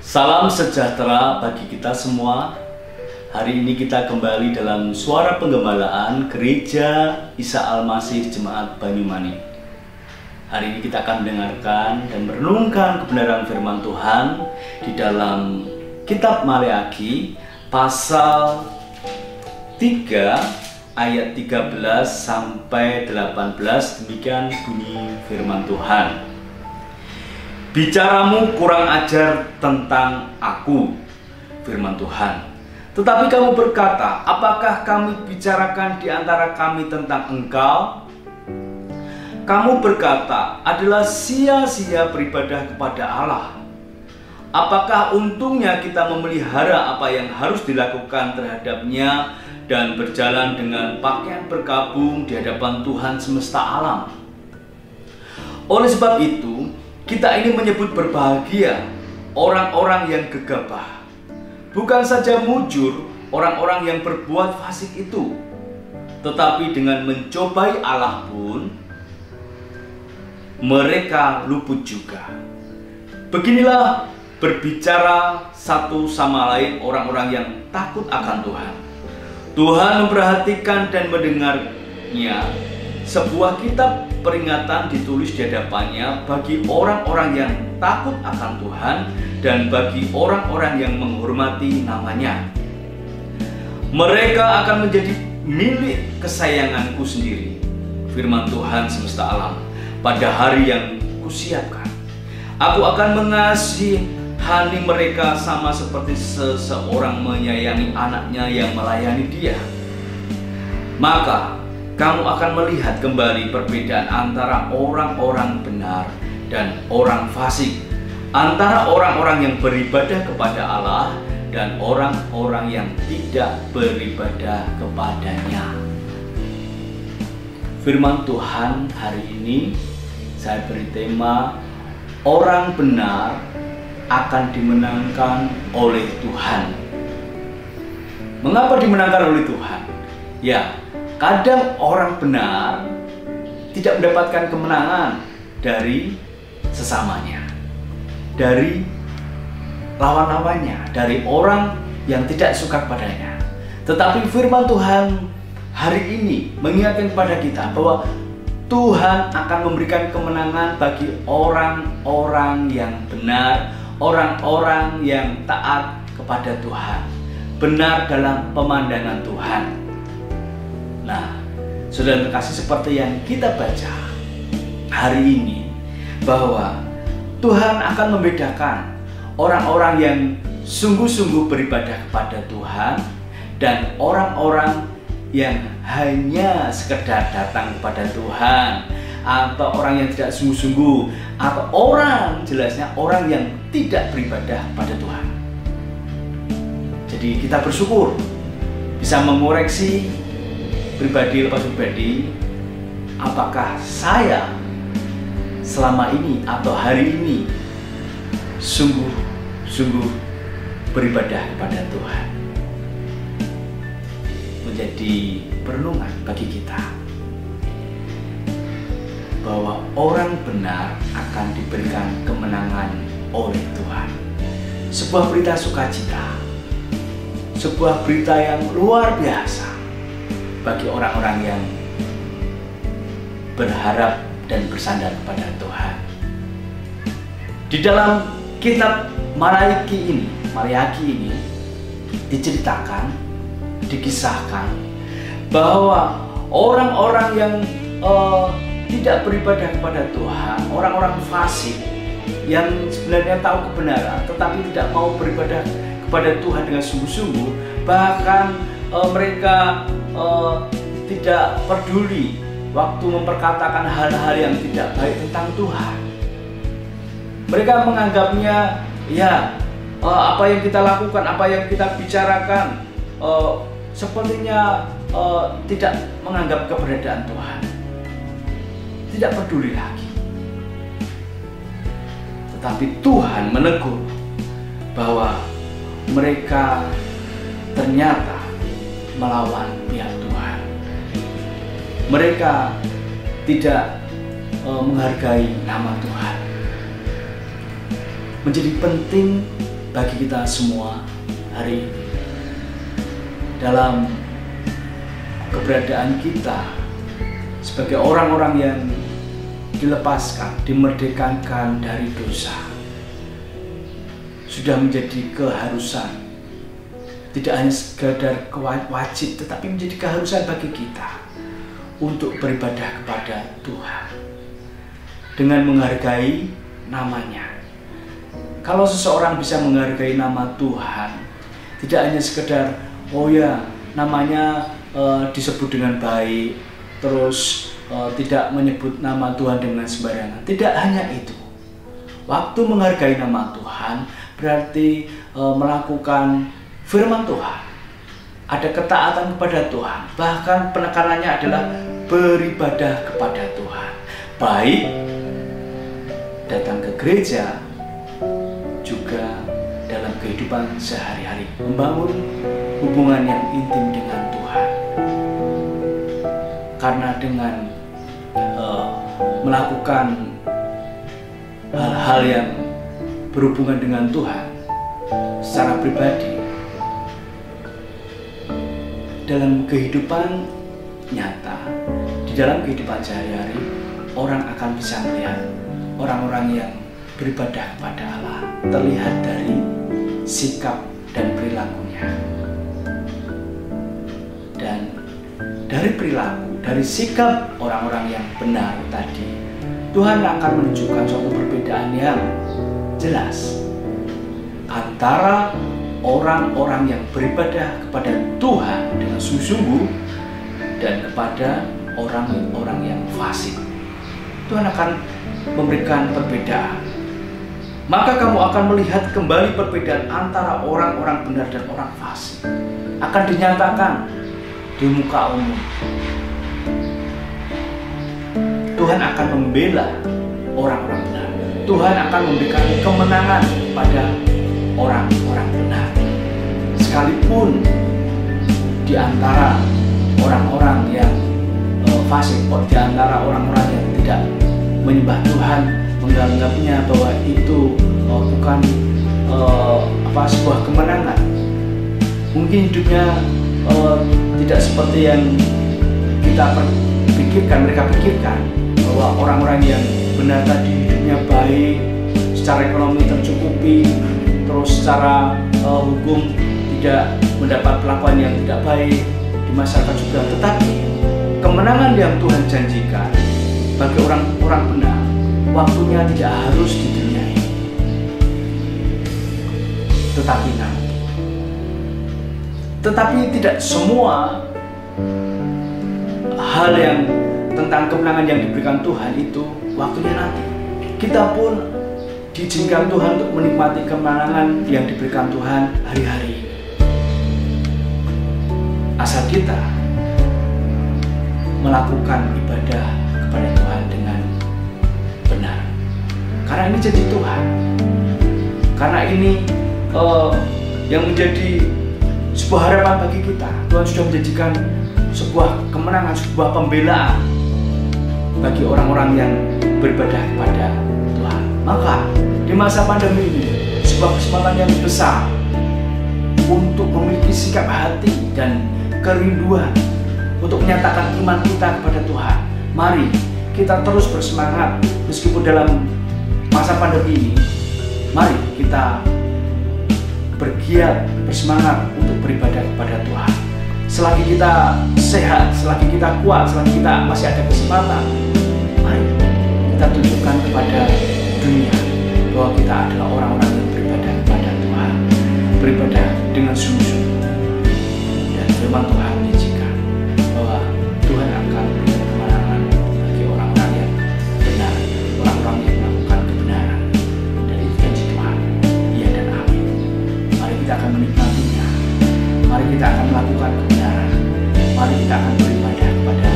Salam sejahtera bagi kita semua. Hari ini kita kembali dalam Suara Penggembalaan Gereja Isa Al-Masih Jemaat Banyumanik. Hari ini kita akan mendengarkan dan merenungkan kebenaran firman Tuhan di dalam Kitab Maleakhi pasal 3 ayat 13 sampai 18. Demikian bunyi firman Tuhan. Bicaramu kurang ajar tentang aku, firman Tuhan. Tetapi kamu berkata, apakah kami bicarakan di antara kami tentang engkau? Kamu berkata, adalah sia-sia beribadah kepada Allah. Apakah untungnya kita memelihara apa yang harus dilakukan terhadapnya dan berjalan dengan pakaian berkabung di hadapan Tuhan semesta alam? Oleh sebab itu, kita ini menyebut berbahagia orang-orang yang gegabah. Bukan saja mujur orang-orang yang berbuat fasik itu, tetapi dengan mencobai Allah pun mereka luput juga. Beginilah berbicara satu sama lain orang-orang yang takut akan Tuhan. Tuhan memperhatikan dan mendengarnya. Sebuah kitab peringatan ditulis di hadapannya bagi orang-orang yang takut akan Tuhan dan bagi orang-orang yang menghormati namanya. Mereka akan menjadi milik kesayanganku sendiri, firman Tuhan semesta alam, pada hari yang kusiapkan. Aku akan mengasihani mereka sama seperti seseorang menyayangi anaknya yang melayani dia. Maka kamu akan melihat kembali perbedaan antara orang-orang benar dan orang fasik, antara orang-orang yang beribadah kepada Allah dan orang-orang yang tidak beribadah kepadanya. Firman Tuhan hari ini saya beri tema, orang benar akan dimenangkan oleh Tuhan. Mengapa dimenangkan oleh Tuhan? Ya, kadang orang benar tidak mendapatkan kemenangan dari sesamanya, dari lawan-lawannya, dari orang yang tidak suka padanya. Tetapi firman Tuhan hari ini mengingatkan kepada kita bahwa Tuhan akan memberikan kemenangan bagi orang-orang yang benar, orang-orang yang taat kepada Tuhan, benar dalam pemandangan Tuhan. Nah, saudara terkasih, seperti yang kita baca hari ini, bahwa Tuhan akan membedakan orang-orang yang sungguh-sungguh beribadah kepada Tuhan dan orang-orang yang hanya sekedar datang kepada Tuhan, atau orang yang tidak sungguh-sungguh, atau jelasnya orang yang tidak beribadah kepada Tuhan. Jadi kita bersyukur bisa mengoreksi pribadi lepas pribadi, apakah saya selama ini atau hari ini sungguh-sungguh beribadah kepada Tuhan. Menjadi perenungan bagi kita bahwa orang benar akan diberikan kemenangan oleh Tuhan. Sebuah berita sukacita, sebuah berita yang luar biasa bagi orang-orang yang berharap dan bersandar kepada Tuhan. Di dalam kitab Maleakhi ini diceritakan, dikisahkan bahwa orang-orang yang tidak beribadah kepada Tuhan, orang-orang fasik yang sebenarnya tahu kebenaran tetapi tidak mau beribadah kepada Tuhan dengan sungguh-sungguh, bahkan mereka tidak peduli waktu memperkatakan hal-hal yang tidak baik tentang Tuhan. Mereka menganggapnya, ya, apa yang kita lakukan, apa yang kita bicarakan, sepertinya tidak menganggap keberadaan Tuhan, tidak peduli lagi. Tetapi Tuhan menegur bahwa mereka ternyata melawan pihak Tuhan. Mereka tidak menghargai nama Tuhan. Menjadi penting bagi kita semua hari ini. Dalam keberadaan kita sebagai orang-orang yang dilepaskan, dimerdekakan dari dosa, sudah menjadi keharusan. Tidak hanya sekadar wajib, tetapi menjadi keharusan bagi kita untuk beribadah kepada Tuhan dengan menghargai namanya. Kalau seseorang bisa menghargai nama Tuhan, tidak hanya sekedar oh ya namanya disebut dengan baik, terus tidak menyebut nama Tuhan dengan sembarangan. Tidak hanya itu. Waktu menghargai nama Tuhan berarti melakukan firman Tuhan, ada ketaatan kepada Tuhan, bahkan penekanannya adalah beribadah kepada Tuhan, baik datang ke gereja juga dalam kehidupan sehari-hari, membangun hubungan yang intim dengan Tuhan. Karena dengan melakukan hal-hal yang berhubungan dengan Tuhan secara pribadi, dalam kehidupan nyata, di dalam kehidupan sehari-hari, orang akan bisa melihat orang-orang yang beribadah kepada Allah terlihat dari sikap dan perilakunya. Dan dari perilaku, dari sikap orang-orang yang benar tadi, Tuhan akan menunjukkan suatu perbedaan yang jelas antara orang-orang yang beribadah kepada Tuhan dengan sungguh-sungguh dan kepada orang-orang yang fasik. Tuhan akan memberikan perbedaan. Maka kamu akan melihat kembali perbedaan antara orang-orang benar dan orang fasik. Akan dinyatakan di muka umum. Tuhan akan membela orang-orang benar. Tuhan akan memberikan kemenangan pada orang-orang benar. Sekalipun di antara orang-orang yang fasik, di antara orang-orang yang tidak menyembah Tuhan, menganggapnya bahwa itu bukan sebuah kemenangan. Mungkin hidupnya tidak seperti yang kita pikirkan, mereka pikirkan bahwa orang-orang yang benar tadi hidupnya baik, secara ekonomi tercukupi, terus secara hukum tidak mendapat perlakuan yang tidak baik di masyarakat juga. Tetapi kemenangan yang Tuhan janjikan bagi orang-orang benar, waktunya tidak harus di dunia ini, tetapi nanti. Tetapi tidak semua hal yang tentang kemenangan yang diberikan Tuhan itu waktunya nanti. Kita pun diizinkan Tuhan untuk menikmati kemenangan yang diberikan Tuhan hari-hari. Asal kita melakukan ibadah kepada Tuhan dengan benar. Karena ini janji Tuhan. Karena ini yang menjadi sebuah harapan bagi kita. Tuhan sudah menjanjikan sebuah kemenangan, sebuah pembelaan bagi orang-orang yang beribadah kepada Tuhan. Maka di masa pandemi ini sebuah kesempatan yang besar untuk memiliki sikap hati dan kerinduan untuk menyatakan iman kita kepada Tuhan. Mari kita terus bersemangat meskipun dalam masa pandemi ini. Mari kita bergiat, bersemangat untuk beribadah kepada Tuhan. Selagi kita sehat, selagi kita kuat, selagi kita masih ada kesempatan, mari kita tunjukkan kepada dunia bahwa kita adalah orang-orang yang beribadah kepada Tuhan, beribadah dengan sungguh-sungguh. Dan firman Tuhan menjanjikan bahwa Tuhan akan memberikan kemenangan bagi orang-orang yang benar, orang-orang yang melakukan kebenaran. Dan itu janji Tuhan, iya dan amin. Mari kita akan menikmatinya. Mari kita akan melakukan kebenaran. Mari kita akan beribadah kepada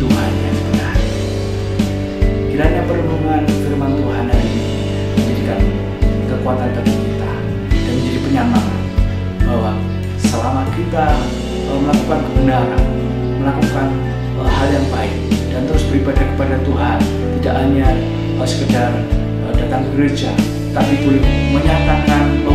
Tuhan yang benar. Kiranya perenungan firman Tuhan hari ini menjadikan kekuatan bagi kita dan menjadi penyemangat bahwa selama kita melakukan kebenaran, melakukan hal yang baik dan terus beribadah kepada Tuhan, tidak hanya sekedar datang ke gereja, tapi boleh menyatakan